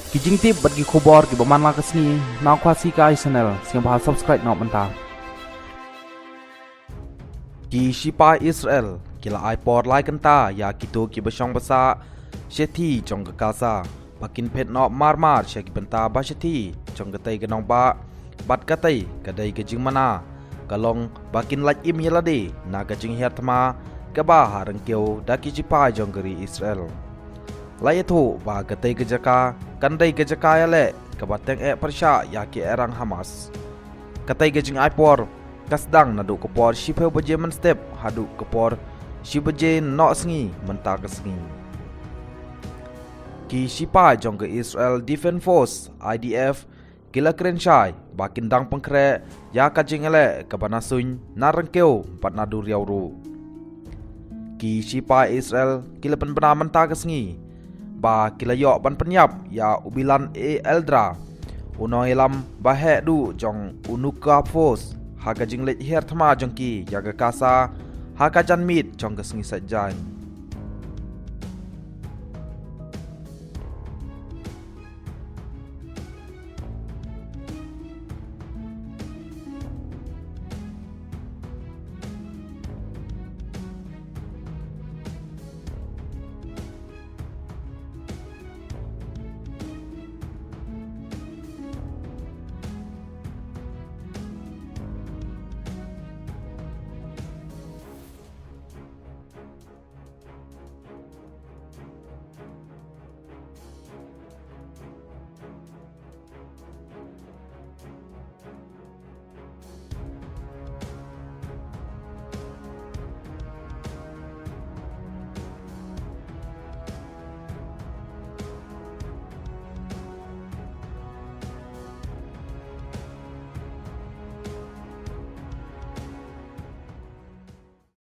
Kijing tip bagi kubor ki baman la kesni na kwasi ka channel sing bahal subscribe na menta. Ki shipa Israel kila ai por lai kanta ya kitu ki basong basa shethi jong ka kasa bakin phet no mar she ki benta ba shethi jong ka tai ka nong ba bat ka tai ka dai ka jing mana kalong bakin laj im yelade na ka jing her thma ka ba harang keu da ki shipa jong gari Israel. Lai thu ba ka tai ka jaka kan dai ka jaka ya le ka bateng e persha ya ki erang Hamas. Ka tai ka jing ai por kasdang nadu kapor shipe baje man step hadu kapor shibaje no sngi menta ka sngi ki shipa jong ke Israel Defense Force IDF kila kren shai bakin dang pangkre ya ka jingale ka banasuin narangkeu pat nadu riauru ki shipa Israel kila penbena menta ka sngi ba kila yo ban penyap ya ubilan eldra uno elam bahe du jong unuka force Haka jing lech her thama jong ki yaga kasa haka jan mit jong ka sngi sajjan